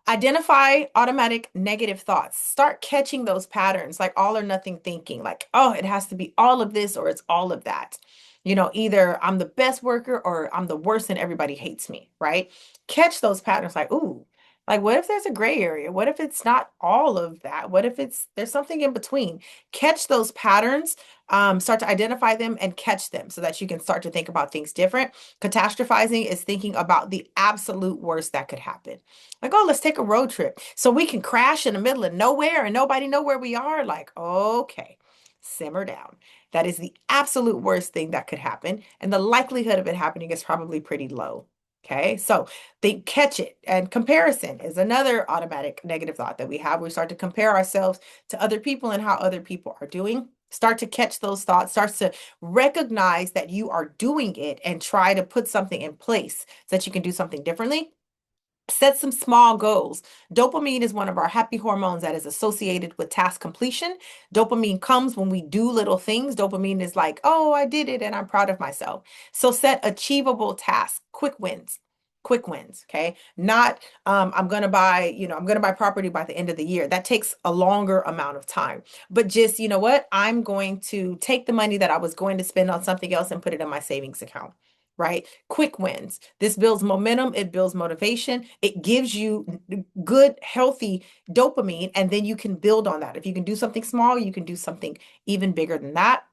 Identify automatic negative thoughts. Start catching those patterns, like all or nothing thinking, like, oh, it has to be all of this or it's all of that. Either I'm the best worker or I'm the worst and everybody hates me, right? Catch those patterns like, ooh, like what if there's a gray area? What if it's not all of that? What if there's something in between? Catch those patterns, start to identify them and catch them so that you can start to think about things different. Catastrophizing is thinking about the absolute worst that could happen. Like, oh, let's take a road trip so we can crash in the middle of nowhere and nobody know where we are. Like, okay, simmer down. That is the absolute worst thing that could happen. And the likelihood of it happening is probably pretty low. Okay, so they catch it. And comparison is another automatic negative thought that we have. We start to compare ourselves to other people and how other people are doing. Start to catch those thoughts, starts to recognize that you are doing it and try to put something in place so that you can do something differently. Set some small goals. Dopamine is one of our happy hormones that is associated with task completion. Dopamine comes when we do little things. Dopamine is like, oh, I did it and I'm proud of myself. So set achievable tasks, quick wins. Quick wins, okay? Not I'm gonna buy property by the end of the year. That takes a longer amount of time. But just, you know what? I'm going to take the money that I was going to spend on something else and put it in my savings account, right? Quick wins. This builds momentum, it builds motivation, it gives you good, healthy dopamine, and then you can build on that. If you can do something small, you can do something even bigger than that.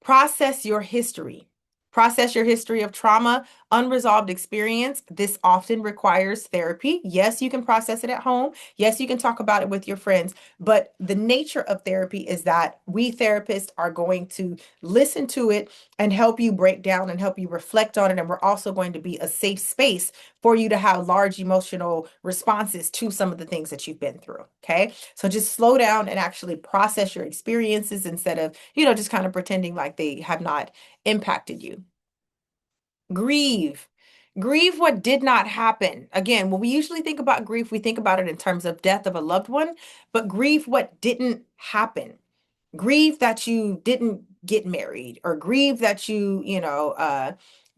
Process your history. Process your history of trauma, unresolved experience, this often requires therapy. Yes, you can process it at home. Yes, you can talk about it with your friends. But the nature of therapy is that we therapists are going to listen to it and help you break down and help you reflect on it. And we're also going to be a safe space for you to have large emotional responses to some of the things that you've been through. Okay. So just slow down and actually process your experiences instead of, just kind of pretending like they have not impacted you. Grieve. Grieve what did not happen. Again, when we usually think about grief, we think about it in terms of death of a loved one, but grieve what didn't happen. Grieve that you didn't get married, or grieve that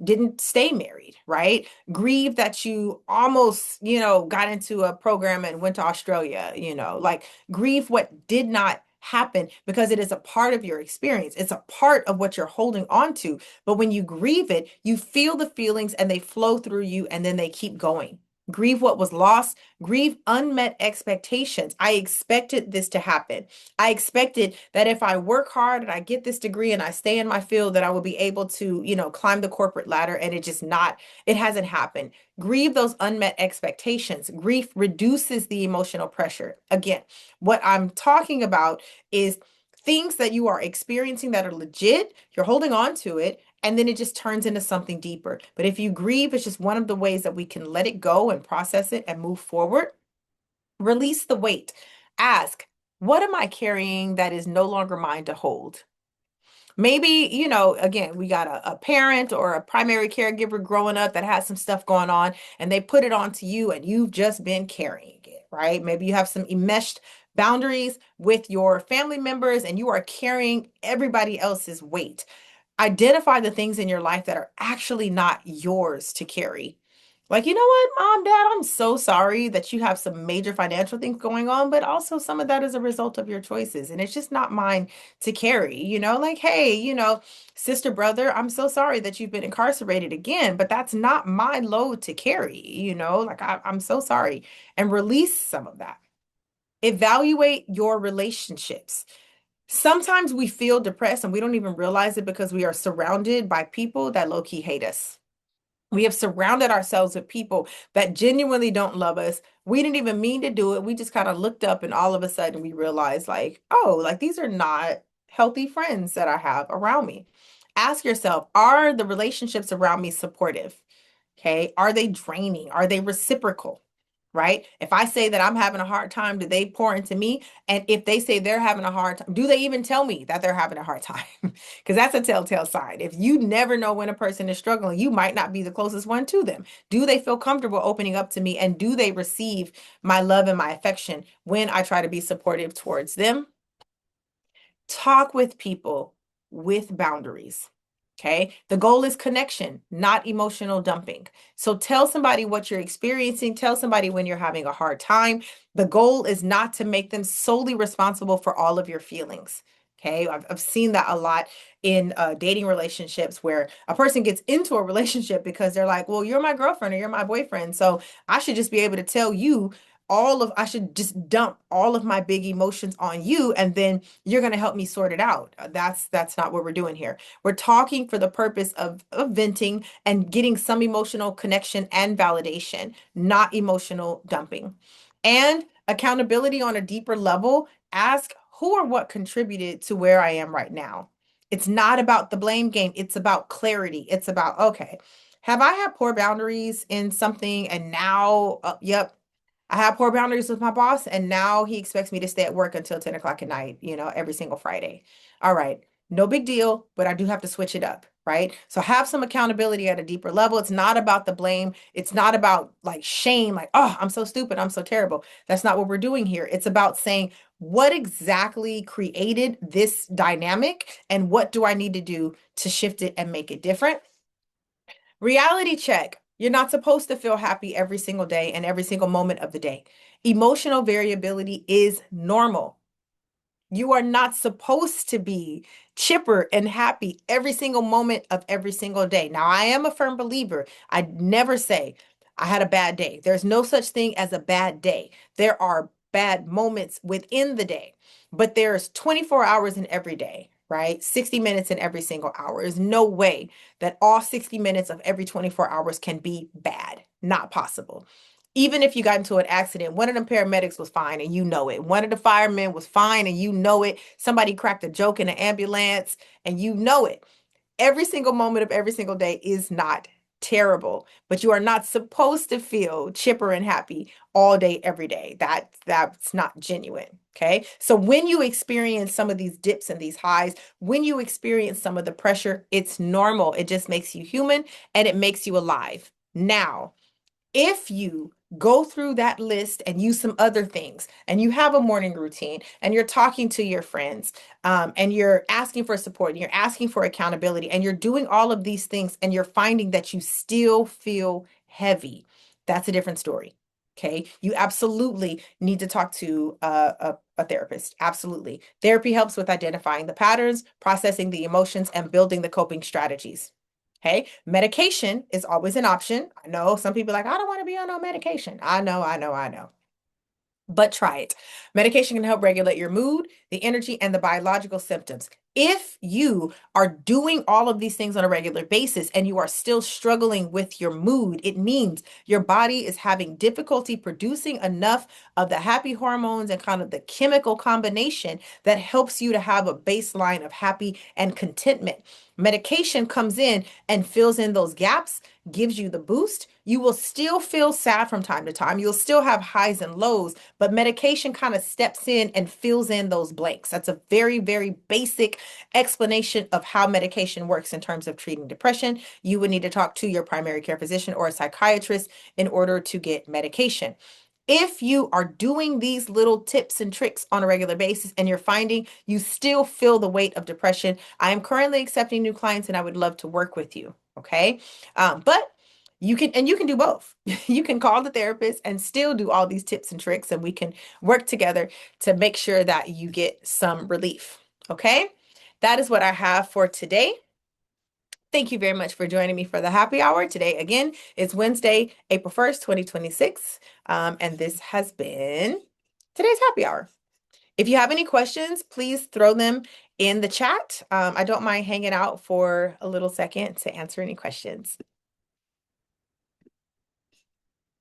didn't stay married, right? Grieve that you almost, got into a program and went to Australia, like grieve what did not happen, because it is a part of your experience. It's a part of what you're holding on to. But when you grieve it, you feel the feelings and they flow through you and then they keep going. Grieve what was lost, grieve unmet expectations. I expected this to happen. I expected that if I work hard and I get this degree and I stay in my field, that I will be able to, climb the corporate ladder, and it hasn't happened. Grieve those unmet expectations. Grief reduces the emotional pressure. Again, what I'm talking about is things that you are experiencing that are legit, you're holding on to it, and then it just turns into something deeper. But if you grieve, it's just one of the ways that we can let it go and process it and move forward. Release the weight. Ask, what am I carrying that is no longer mine to hold? Maybe, again, we got a parent or a primary caregiver growing up that has some stuff going on and they put it onto you and you've just been carrying it, right? Maybe you have some enmeshed boundaries with your family members and you are carrying everybody else's weight. Identify the things in your life that are actually not yours to carry. Like, you know what, mom, dad, I'm so sorry that you have some major financial things going on, but also some of that is a result of your choices. And it's just not mine to carry, like, hey, sister, brother, I'm so sorry that you've been incarcerated again, but that's not my load to carry, like I'm so sorry. And release some of that. Evaluate your relationships. Sometimes we feel depressed and we don't even realize it because we are surrounded by people that low key hate us. We have surrounded ourselves with people that genuinely don't love us. We didn't even mean to do it. We just kind of looked up and all of a sudden we realized, like, oh, like these are not healthy friends that I have around me. Ask yourself, are the relationships around me supportive? Okay. Are they draining? Are they reciprocal? Right? If I say that I'm having a hard time, do they pour into me? And if they say they're having a hard time, do they even tell me that they're having a hard time? Because that's a telltale sign. If you never know when a person is struggling, you might not be the closest one to them. Do they feel comfortable opening up to me? And do they receive my love and my affection when I try to be supportive towards them? Talk with people with boundaries. Okay. The goal is connection, not emotional dumping. So tell somebody what you're experiencing. Tell somebody when you're having a hard time. The goal is not to make them solely responsible for all of your feelings. Okay. I've seen that a lot in dating relationships where a person gets into a relationship because they're like, well, you're my girlfriend or you're my boyfriend. So I should just be able to tell you I should just dump all of my big emotions on you. And then you're going to help me sort it out. That's not what we're doing here. We're talking for the purpose of venting and getting some emotional connection and validation, not emotional dumping. And accountability on a deeper level, ask who or what contributed to where I am right now. It's not about the blame game. It's about clarity. It's about, okay, have I had poor boundaries in something and now, yep, I have poor boundaries with my boss, and now he expects me to stay at work until 10 o'clock at night, every single Friday. All right, no big deal, but I do have to switch it up, right? So have some accountability at a deeper level. It's not about the blame. It's not about like shame, like, oh, I'm so stupid, I'm so terrible. That's not what we're doing here. It's about saying, what exactly created this dynamic, and what do I need to do to shift it and make it different? Reality check. You're not supposed to feel happy every single day and every single moment of the day. Emotional variability is normal. You are not supposed to be chipper and happy every single moment of every single day. Now, I am a firm believer. I never say I had a bad day. There's no such thing as a bad day. There are bad moments within the day, but there's 24 hours in every day, right? 60 minutes in every single hour. There's no way that all 60 minutes of every 24 hours can be bad. Not possible. Even if you got into an accident, one of them paramedics was fine and you know it. One of the firemen was fine and you know it. Somebody cracked a joke in an ambulance and you know it. Every single moment of every single day is not terrible, but you are not supposed to feel chipper and happy all day, every day. That's not genuine. Okay. So when you experience some of these dips and these highs, when you experience some of the pressure, it's normal. It just makes you human and it makes you alive. Now, if you go through that list and use some other things and you have a morning routine and you're talking to your friends and you're asking for support and you're asking for accountability and you're doing all of these things and you're finding that you still feel heavy, that's a different story. Okay. You absolutely need to talk to a therapist. Absolutely. Therapy helps with identifying the patterns, processing the emotions, and building the coping strategies. Okay. Medication is always an option. I know some people are like, I don't want to be on no medication. I know. But try it. Medication can help regulate your mood, the energy, and the biological symptoms. If you are doing all of these things on a regular basis and you are still struggling with your mood, it means your body is having difficulty producing enough of the happy hormones and kind of the chemical combination that helps you to have a baseline of happy and contentment. Medication comes in and fills in those gaps, gives you the boost. You will still feel sad from time to time. You'll still have highs and lows, but medication kind of steps in and fills in those blanks. That's a very, very basic explanation of how medication works in terms of treating depression. You would need to talk to your primary care physician or a psychiatrist in order to get medication. If you are doing these little tips and tricks on a regular basis and you're finding you still feel the weight of depression, I am currently accepting new clients and I would love to work with you. Okay. But you can do both. You can call the therapist and still do all these tips and tricks, and we can work together to make sure that you get some relief. Okay. That is what I have for today. Thank you very much for joining me for the happy hour. Today, again, is Wednesday, April 1st, 2026. And this has been today's happy hour. If you have any questions, please throw them in the chat. I don't mind hanging out for a little second to answer any questions.